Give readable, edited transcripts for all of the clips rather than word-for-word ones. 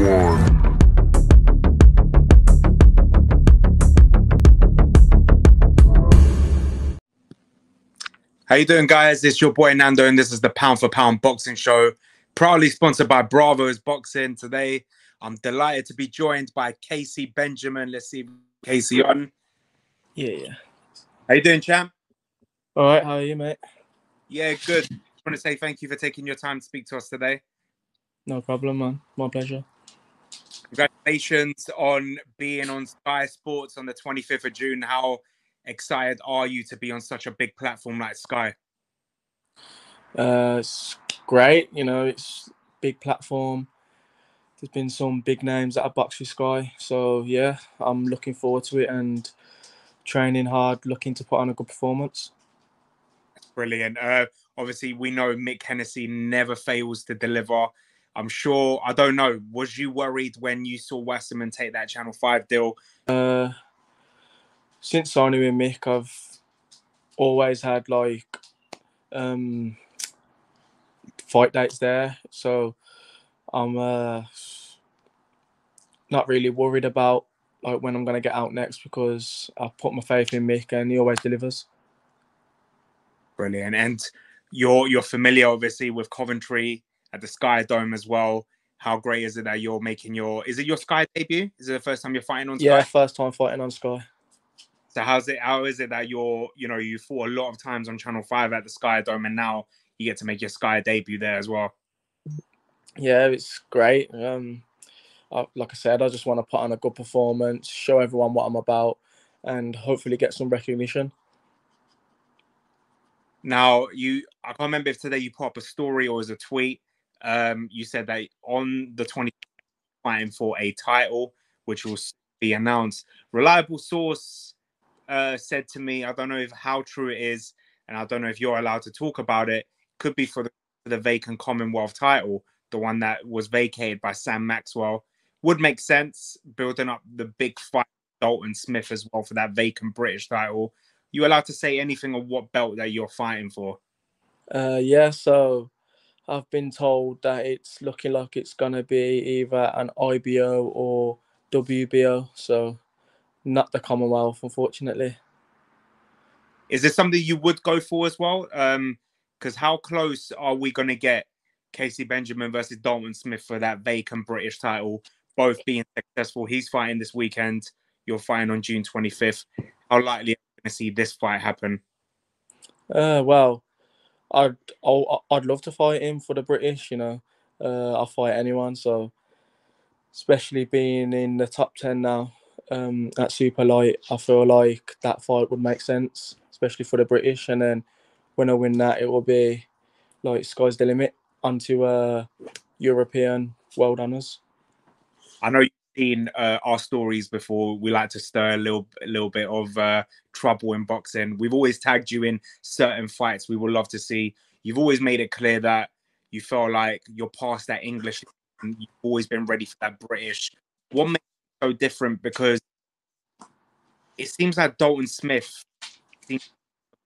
How you doing, guys? It's your boy Nando, and this is the Pound for Pound Boxing Show, proudly sponsored by Bravose Boxing. Today, I'm delighted to be joined by Kaisee Benjamin. Let's see Kaisee on. Yeah. How you doing, champ? All right, how are you, mate? Yeah, good. I want to say thank you for taking your time to speak to us today. No problem, man. My pleasure. Congratulations on being on Sky Sports on the 25th of June. How excited are you to be on such a big platform like Sky? It's great. You know, it's a big platform. There's been some big names that have boxed with Sky. So, yeah, I'm looking forward to it and training hard, looking to put on a good performance. Brilliant. Obviously, we know Mick Hennessy never fails to deliver. I'm sure, I don't know, was you worried when you saw Wasserman take that Channel 5 deal? Since signing with Mick, I've always had fight dates there. So I'm not really worried about when I'm going to get out next because I put my faith in Mick and he always delivers. Brilliant. And you're familiar, obviously, with Coventry at the Sky Dome as well. How great is it that you're making is it your Sky debut? Is it the first time you're fighting on Sky? Yeah, first time fighting on Sky. So how is it that you fought a lot of times on Channel 5 at the Sky Dome and now you get to make your Sky debut there as well? Yeah, it's great. Like I said, I just want to put on a good performance, show everyone what I'm about, and hopefully get some recognition. Now, I can't remember if today you put up a story or as a tweet. You said that on the 20th, fighting for a title, which will be announced. Reliable source said to me, I don't know how true it is, and I don't know if you're allowed to talk about it. Could be for the vacant Commonwealth title, the one that was vacated by Sam Maxwell. Would make sense, building up the big fight with Dalton Smith as well for that vacant British title. You allowed to say anything on what belt that you're fighting for? Yeah, so I've been told that it's looking like it's going to be either an IBO or WBO, so not the Commonwealth, unfortunately. Is this something you would go for as well? Because how close are we going to get Kaisee Benjamin versus Dalton Smith for that vacant British title, both being successful? He's fighting this weekend. You're fighting on June 25th. How likely are we going to see this fight happen? Well, I'd love to fight him for the British. You know, I'll fight anyone. So, especially being in the top 10 now at super light, I feel like that fight would make sense, especially for the British. And then when I win that, it will be like sky's the limit onto European world honours. I know you've seen our stories before. We like to stir a little bit of trouble in boxing. We've always tagged you in certain fights we would love to see. You've always made it clear that you feel like you're past that English and you've always been ready for that British. What makes it so different? Because it seems like Dalton Smith seems an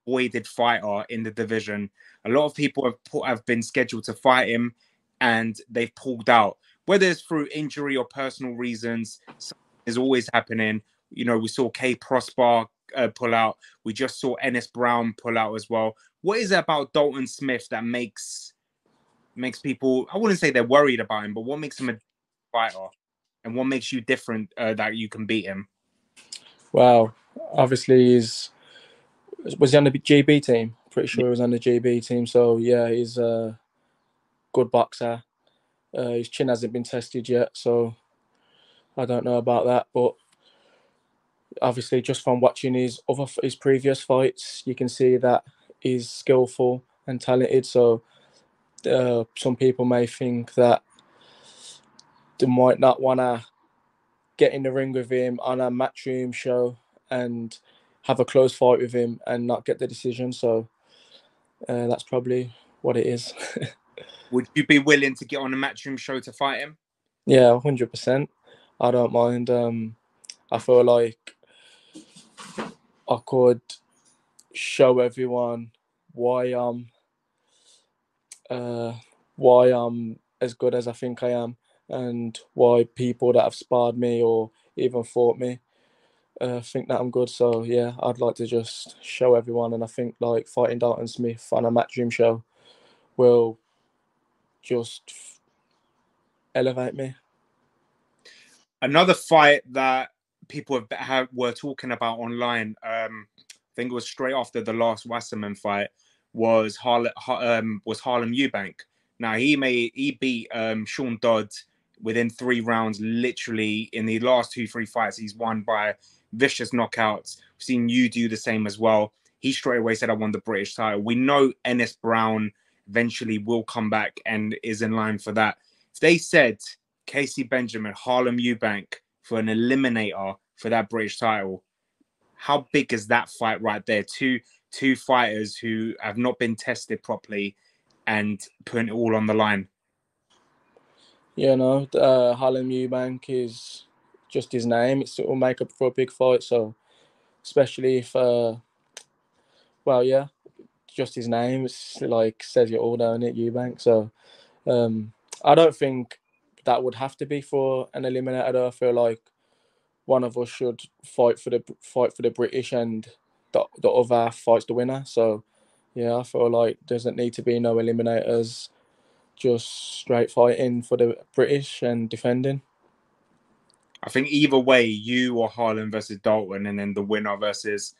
avoided fighter in the division. A lot of people have been scheduled to fight him and they've pulled out. Whether it's through injury or personal reasons, something is always happening. You know, we saw K Prosper pull out. We just saw Ennis Brown pull out as well. What is it about Dalton Smith that makes people, I wouldn't say they're worried about him, but what makes him a fighter? And what makes you different that you can beat him? Well, obviously was he on the GB team? Pretty sure he was on the GB team. So yeah, he's a good boxer. His chin hasn't been tested yet, so I don't know about that. But obviously, just from watching his previous fights, you can see that he's skillful and talented. So some people may think that they might not want to get in the ring with him on a Matchroom show and have a close fight with him and not get the decision. So that's probably what it is. Would you be willing to get on a Matchroom show to fight him? Yeah, 100%. I don't mind. I feel like I could show everyone why I'm as good as I think I am, and why people that have sparred me or even fought me think that I'm good. So yeah, I'd like to just show everyone, and I think like fighting Dalton Smith on a Matchroom show will just elevate me. Another fight that people were talking about online, I think it was straight after the last Wasserman fight, was Harlem Eubank. Now he beat Sean Dodd within 3 rounds. Literally in the last 2-3 fights, he's won by vicious knockouts. We've seen you do the same as well. He straight away said, "I won the British title." We know Ennis Brown eventually will come back and is in line for that. If they said Kaisee Benjamin, Harlem Eubank for an eliminator for that British title, how big is that fight right there? Two fighters who have not been tested properly and putting it all on the line. You know, Harlem Eubank is just his name. It will make up for a big fight. So, especially if, well, yeah, just his name. It's like says it all, don't it, Eubank? So, I don't think that would have to be for an eliminator. Though. I feel like one of us should fight for the British, and the other fights the winner. So, yeah, I feel like doesn't need to be no eliminators. Just straight fighting for the British and defending. I think either way, you or Harlem versus Dalton, and then the winner versus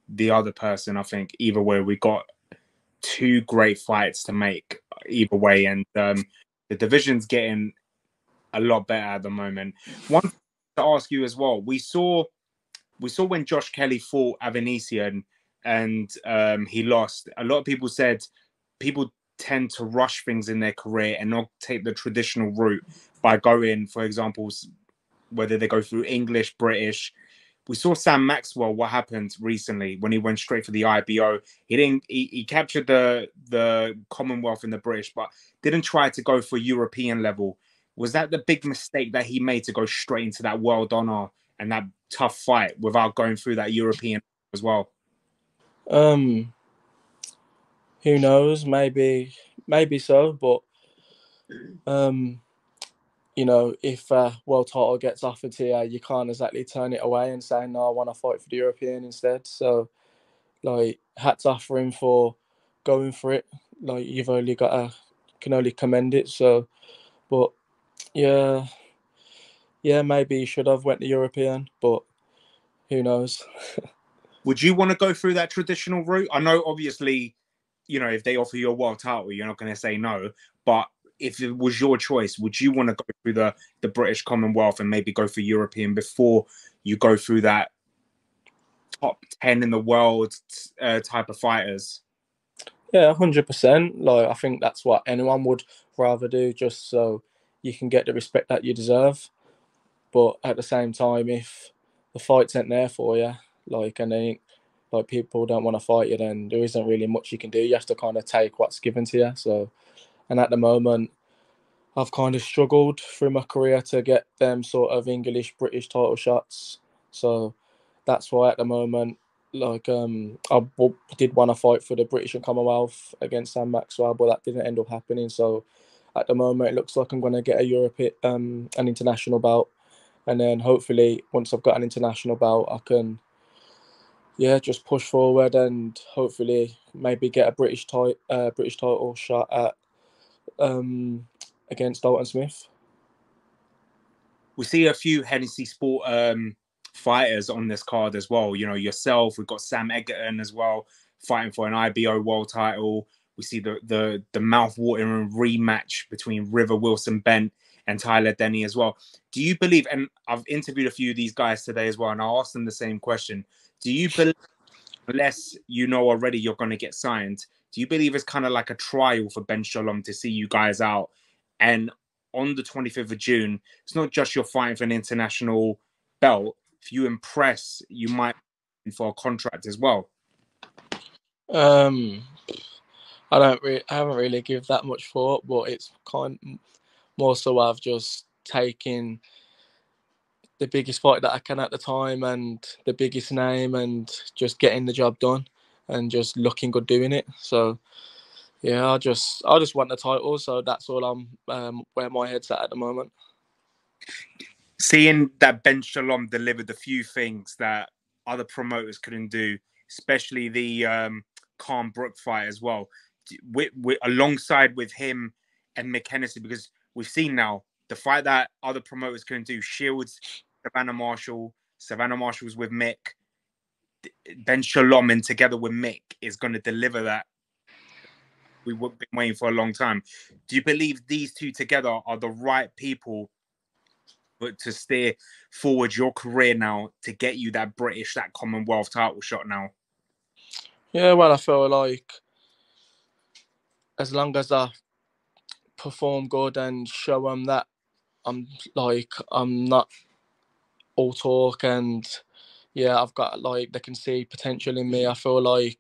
the other person. I think either way, we got 2 great fights to make either way, and the division's getting a lot better at the moment. One thing to ask you as well, we saw when Josh Kelly fought Avanesian and he lost. A lot of people said people tend to rush things in their career and not take the traditional route by going, for example, whether they go through English, British. We saw Sam Maxwell, what happened recently when he went straight for the IBO. He captured the Commonwealth and the British, but didn't try to go for European level. Was that the big mistake that he made to go straight into that world honor and that tough fight without going through that European as well? Who knows? Maybe so, but you know, if a world title gets offered to you, you can't exactly turn it away and say, no, I want to fight for the European instead. So, like, hats off for him for going for it. Like, can only commend it. So, but yeah, maybe he should have went to European, but who knows? Would you want to go through that traditional route? I know, obviously, you know, if they offer you a world title, you're not going to say no. But if it was your choice, would you want to go through the British Commonwealth and maybe go for European before you go through that top 10 in the world type of fighters? Yeah, 100%. Like, I think that's what anyone would rather do, just so you can get the respect that you deserve. But at the same time, if the fights ain't there for you, like, and then like people don't want to fight you, then there isn't really much you can do. You have to kind of take what's given to you. So, and at the moment, I've kind of struggled through my career to get them sort of English British title shots. So that's why at the moment, like did want to fight for the British and Commonwealth against Sam Maxwell, but that didn't end up happening. So at the moment, it looks like I'm going to get a an international bout, and then hopefully once I've got an international bout, I can just push forward and hopefully maybe get a British title shot at against Dalton Smith. We see a few Hennessy Sport fighters on this card as well. You know, yourself, we've got Sam Egerton as well, fighting for an IBO world title. We see the mouth-watering rematch between River Wilson Bent and Tyler Denny as well. Do you believe, and I've interviewed a few of these guys today as well, and I asked them the same question. Do you believe, unless you know already you're going to get signed, do you believe it's kind of like a trial for Ben Shalom to see you guys out? And on the 25th of June, it's not just you're fighting for an international belt. If you impress, you might for a contract as well. I haven't really give that much thought, but it's kind more so I've just taken the biggest fight that I can at the time and the biggest name and just getting the job done and just looking good doing it. So yeah, I just want the title. So that's all I'm where my head's at the moment. Seeing that Ben Shalom delivered a few things that other promoters couldn't do, especially the Khan Brook fight as well, alongside with him and Mick Hennessy, because we've seen now the fight that other promoters couldn't do, Shields, Savannah Marshall's with Mick, Ben Shalom and together with Mick is going to deliver that we've been waiting for a long time. Do you believe these two together are the right people to steer forward your career now to get you that Commonwealth title shot now? Yeah, well, I feel like as long as I perform good and show them that I'm not all talk, and yeah, I've got they can see potential in me. I feel like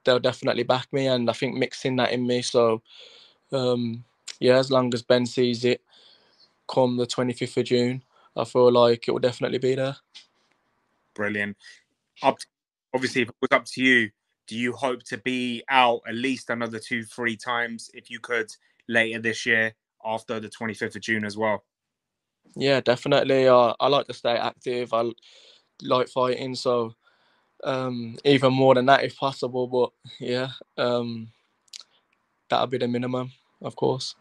they'll definitely back me, and I think mixing that in me. So yeah, as long as Ben sees it come the 25th of June, I feel like it will definitely be there. Brilliant. Obviously, if it was up to you, do you hope to be out at least another 2-3 times if you could later this year after the 25th of June as well? Yeah, definitely. I like to stay active. I like fighting, so even more than that if possible. But yeah, that'll be the minimum, of course.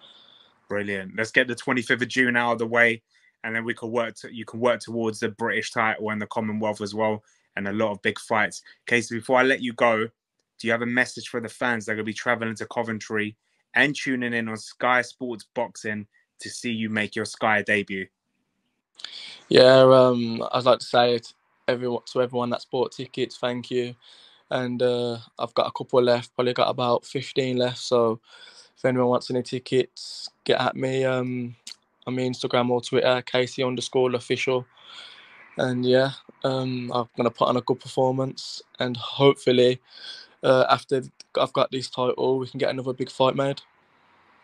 Brilliant. Let's get the 25th of June out of the way, and then we can you can work towards the British title and the Commonwealth as well, and a lot of big fights. Kaisee, before I let you go, do you have a message for the fans that are going to be traveling to Coventry and tuning in on Sky Sports Boxing to see you make your Sky debut? Yeah, I'd like to say it to everyone that's bought tickets, thank you. And I've got a couple left, probably got about 15 left. So if anyone wants any tickets, get at me on my Instagram or Twitter, Kaisee_official. And yeah, I'm going to put on a good performance. And hopefully, after I've got this title, we can get another big fight made.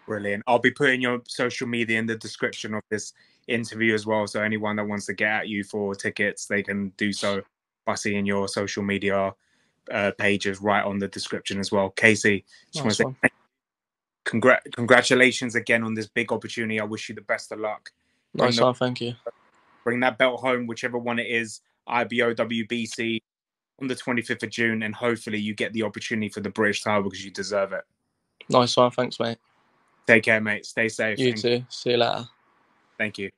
Brilliant. I'll be putting your social media in the description of this interview as well. So anyone that wants to get at you for tickets, they can do so by seeing your social media pages right on the description as well. Kaisee, just want to say congratulations again on this big opportunity. I wish you the best of luck. Nice one, thank you. Bring that belt home, whichever one it is, IBO, WBC, on the 25th of June, and hopefully you get the opportunity for the British title because you deserve it. Nice one, thanks, mate. Take care, mate. Stay safe. You too. See you later. Thank you.